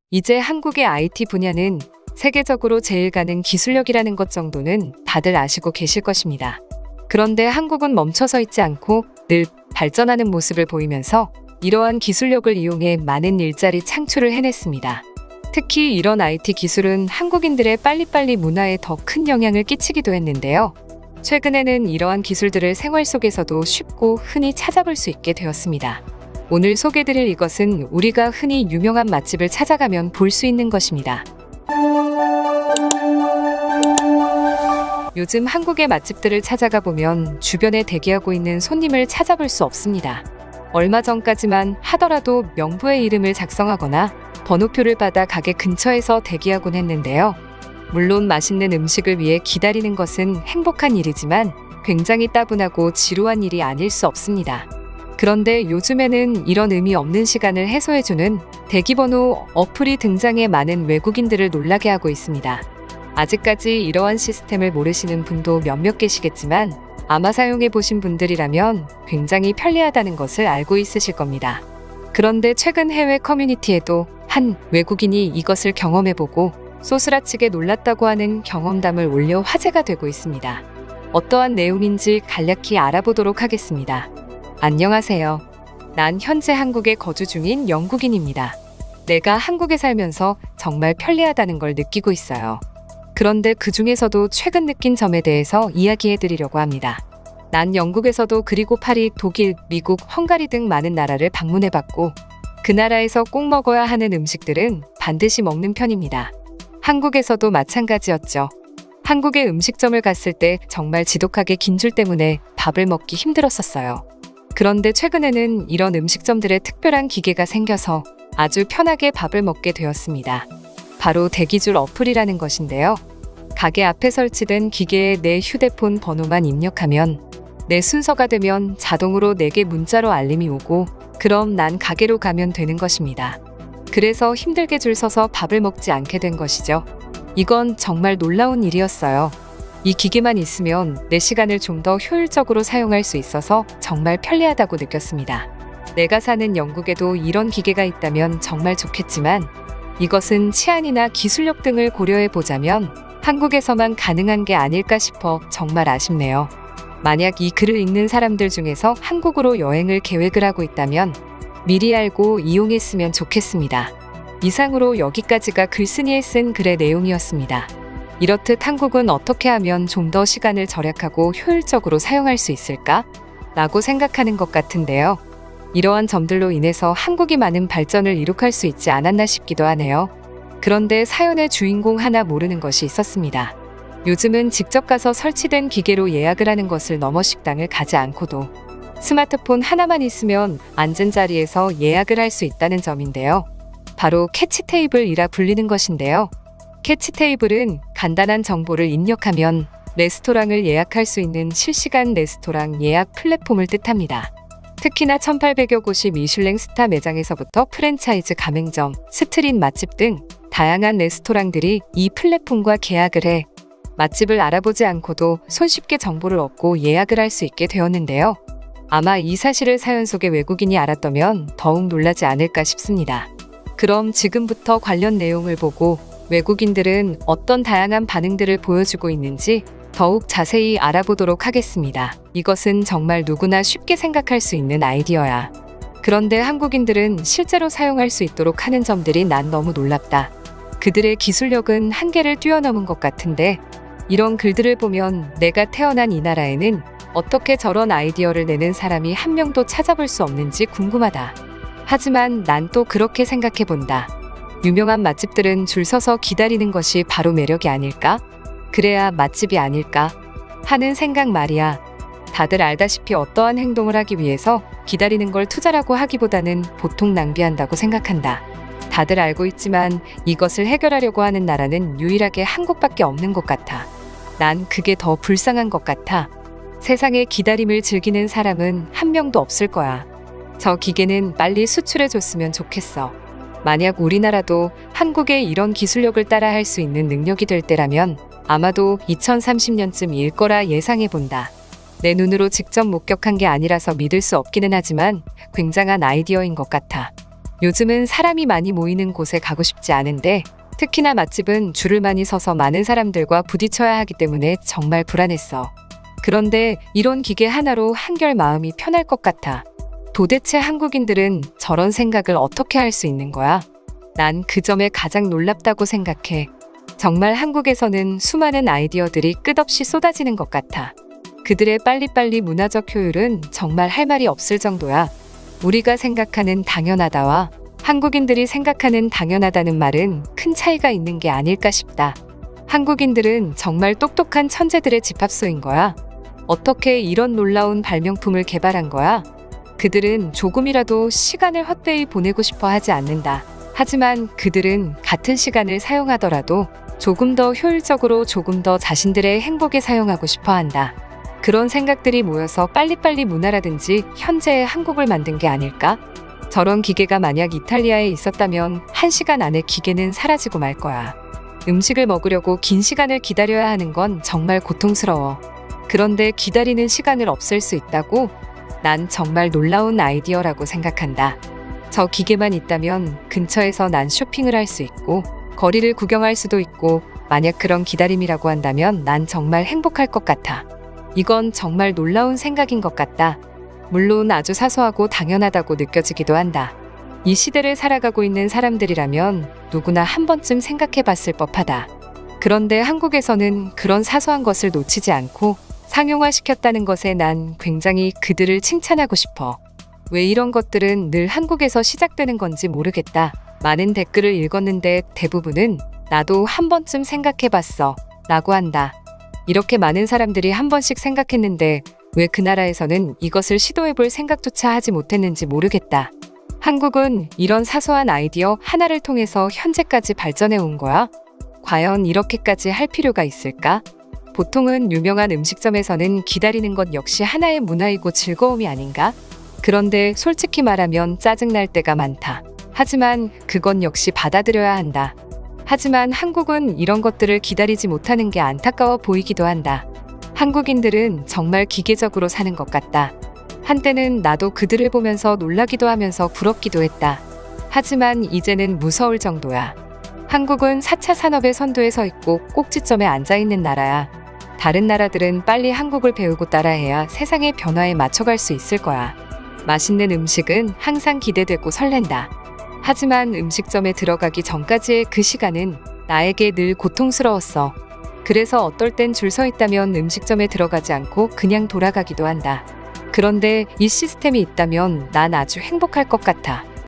이제 한국의 IT 분야는 세계적으로 제일 가는 기술력이라는 것 정도는 다들 아시고 계실 것입니다. 그런데 한국은 멈춰서 있지 않고 늘 발전하는 모습을 보이면서 이러한 기술력을 이용해 많은 일자리 창출을 해냈습니다. 특히 이런 IT 기술은 한국인들의 빨리빨리 문화에 더 큰 영향을 끼치기도 했는데요. 최근에는 이러한 기술들을 생활 속에서도 쉽고 흔히 찾아볼 수 있게 되었습니다. 오늘 소개드릴 이것은 우리가 흔히 유명한 맛집을 찾아가면 볼 수 있는 것입니다. 요즘 한국의 맛집들을 찾아가 보면 주변에 대기하고 있는 손님을 찾아볼 수 없습니다. 얼마 전까지만 하더라도 명부의 이름을 작성하거나 번호표를 받아 가게 근처에서 대기하곤 했는데요. 물론 맛있는 음식을 위해 기다리는 것은 행복한 일이지만 굉장히 따분하고 지루한 일이 아닐 수 없습니다. 그런데 요즘에는 이런 의미 없는 시간을 해소해주는 대기번호 어플이 등장해 많은 외국인들을 놀라게 하고 있습니다. 아직까지 이러한 시스템을 모르시는 분도 몇몇 계시겠지만 아마 사용해보신 분들이라면 굉장히 편리하다는 것을 알고 있으실 겁니다. 그런데 최근 해외 커뮤니티에도 한 외국인이 이것을 경험해보고 소스라치게 놀랐다고 하는 경험담을 올려 화제가 되고 있습니다. 어떠한 내용인지 간략히 알아보도록 하겠습니다. 안녕하세요. 난 현재 한국에 거주 중인 영국인입니다. 내가 한국에 살면서 정말 편리하다는 걸 느끼고 있어요. 그런데 그 중에서도 최근 느낀 점에 대해서 이야기해 드리려고 합니다. 난 영국에서도 그리고 파리, 독일, 미국, 헝가리 등 많은 나라를 방문해 봤고 그 나라에서 꼭 먹어야 하는 음식들은 반드시 먹는 편입니다. 한국에서도 마찬가지였죠. 한국의 음식점을 갔을 때 정말 지독하게 긴 줄 때문에 밥을 먹기 힘들었었어요. 그런데 최근에는 이런 음식점들의 특별한 기계가 생겨서 아주 편하게 밥을 먹게 되었습니다. 바로 대기줄 어플이라는 것인데요. 가게 앞에 설치된 기계에 내 휴대폰 번호만 입력하면 내 순서가 되면 자동으로 내게 문자로 알림이 오고 그럼 난 가게로 가면 되는 것입니다. 그래서 힘들게 줄 서서 밥을 먹지 않게 된 것이죠. 이건 정말 놀라운 일이었어요. 이 기계만 있으면 내 시간을 좀 더 효율적으로 사용할 수 있어서 정말 편리하다고 느꼈습니다. 내가 사는 영국에도 이런 기계가 있다면 정말 좋겠지만 이것은 치안이나 기술력 등을 고려해 보자면 한국에서만 가능한 게 아닐까 싶어 정말 아쉽네요. 만약 이 글을 읽는 사람들 중에서 한국으로 여행을 계획을 하고 있다면 미리 알고 이용했으면 좋겠습니다. 이상으로 여기까지가 글쓴이의 쓴 글의 내용이었습니다. 이렇듯 한국은 어떻게 하면 좀 더 시간을 절약하고 효율적으로 사용할 수 있을까? 라고 생각하는 것 같은데요. 이러한 점들로 인해서 한국이 많은 발전을 이룩할 수 있지 않았나 싶기도 하네요. 그런데 사연의 주인공 하나 모르는 것이 있었습니다. 요즘은 직접 가서 설치된 기계로 예약을 하는 것을 넘어 식당을 가지 않고도 스마트폰 하나만 있으면 앉은 자리에서 예약을 할 수 있다는 점인데요. 바로 캐치 테이블이라 불리는 것인데요. 캐치 테이블은 간단한 정보를 입력하면 레스토랑을 예약할 수 있는 실시간 레스토랑 예약 플랫폼을 뜻합니다. 특히나 1800여 곳이 미슐랭 스타 매장에서부터 프랜차이즈 가맹점, 스트릿 맛집 등 다양한 레스토랑들이 이 플랫폼과 계약을 해 맛집을 알아보지 않고도 손쉽게 정보를 얻고 예약을 할 수 있게 되었는데요. 아마 이 사실을 사연 속의 외국인이 알았다면 더욱 놀라지 않을까 싶습니다. 그럼 지금부터 관련 내용을 보고 외국인들은 어떤 다양한 반응들을 보여주고 있는지 더욱 자세히 알아보도록 하겠습니다. 이것은 정말 누구나 쉽게 생각할 수 있는 아이디어야. 그런데 한국인들은 실제로 사용할 수 있도록 하는 점들이 난 너무 놀랍다. 그들의 기술력은 한계를 뛰어넘은 것 같은데 이런 글들을 보면 내가 태어난 이 나라에는 어떻게 저런 아이디어를 내는 사람이 한 명도 찾아볼 수 없는지 궁금하다. 하지만 난 또 그렇게 생각해 본다. 유명한 맛집들은 줄 서서 기다리는 것이 바로 매력이 아닐까? 그래야 맛집이 아닐까? 하는 생각 말이야. 다들 알다시피 어떠한 행동을 하기 위해서 기다리는 걸 투자라고 하기보다는 보통 낭비한다고 생각한다. 다들 알고 있지만 이것을 해결하려고 하는 나라는 유일하게 한국밖에 없는 것 같아. 난 그게 더 불쌍한 것 같아. 세상에 기다림을 즐기는 사람은 한 명도 없을 거야. 저 기계는 빨리 수출해줬으면 좋겠어. 만약 우리나라도 한국의 이런 기술력을 따라할 수 있는 능력이 될 때라면 아마도 2030년쯤일 거라 예상해 본다. 내 눈으로 직접 목격한 게 아니라서 믿을 수 없기는 하지만 굉장한 아이디어인 것 같아. 요즘은 사람이 많이 모이는 곳에 가고 싶지 않은데 특히나 맛집은 줄을 많이 서서 많은 사람들과 부딪혀야 하기 때문에 정말 불안했어. 그런데 이런 기계 하나로 한결 마음이 편할 것 같아. 도대체 한국인들은 저런 생각을 어떻게 할 수 있는 거야? 난 그 점에 가장 놀랍다고 생각해. 정말 한국에서는 수많은 아이디어들이 끝없이 쏟아지는 것 같아. 그들의 빨리빨리 문화적 효율은 정말 할 말이 없을 정도야. 우리가 생각하는 당연하다와 한국인들이 생각하는 당연하다는 말은 큰 차이가 있는 게 아닐까 싶다. 한국인들은 정말 똑똑한 천재들의 집합소인 거야. 어떻게 이런 놀라운 발명품을 개발한 거야? 그들은 조금이라도 시간을 헛되이 보내고 싶어 하지 않는다. 하지만 그들은 같은 시간을 사용하더라도 조금 더 효율적으로 조금 더 자신들의 행복에 사용하고 싶어 한다. 그런 생각들이 모여서 빨리빨리 문화라든지 현재의 한국을 만든 게 아닐까? 저런 기계가 만약 이탈리아에 있었다면 1시간 안에 기계는 사라지고 말 거야. 음식을 먹으려고 긴 시간을 기다려야 하는 건 정말 고통스러워. 그런데 기다리는 시간을 없앨 수 있다고? 난 정말 놀라운 아이디어라고 생각한다. 저 기계만 있다면 근처에서 난 쇼핑을 할 수 있고 거리를 구경할 수도 있고 만약 그런 기다림이라고 한다면 난 정말 행복할 것 같아. 이건 정말 놀라운 생각인 것 같다. 물론 아주 사소하고 당연하다고 느껴지기도 한다. 이 시대를 살아가고 있는 사람들이라면 누구나 한 번쯤 생각해 봤을 법하다. 그런데 한국에서는 그런 사소한 것을 놓치지 않고 상용화시켰다는 것에 난 굉장히 그들을 칭찬하고 싶어. 왜 이런 것들은 늘 한국에서 시작되는 건지 모르겠다. 많은 댓글을 읽었는데 대부분은 나도 한 번쯤 생각해 봤어 라고 한다. 이렇게 많은 사람들이 한 번씩 생각했는데 왜 그 나라에서는 이것을 시도해볼 생각조차 하지 못했는지 모르겠다. 한국은 이런 사소한 아이디어 하나를 통해서 현재까지 발전해 온 거야? 과연 이렇게까지 할 필요가 있을까? 보통은 유명한 음식점에서는 기다리는 것 역시 하나의 문화이고 즐거움이 아닌가? 그런데 솔직히 말하면 짜증날 때가 많다. 하지만 그건 역시 받아들여야 한다. 하지만 한국은 이런 것들을 기다리지 못하는 게 안타까워 보이기도 한다. 한국인들은 정말 기계적으로 사는 것 같다. 한때는 나도 그들을 보면서 놀라기도 하면서 부럽기도 했다. 하지만 이제는 무서울 정도야. 한국은 4차 산업의 선두에 서 있고 꼭지점에 앉아있는 나라야. 다른 나라들은 빨리 한국을 배우고 따라해야 세상의 변화에 맞춰갈 수 있을 거야. 맛있는 음식은 항상 기대되고 설렌다. 하지만 음식점에 들어가기 전까지의 그 시간은 나에게 늘 고통스러웠어. 그래서 어떨 땐 줄 서 있다면 음식점에 들어가지 않고 그냥 돌아가기도 한다. 그런데 이 시스템이 있다면 난 아주 행복할 것 같아.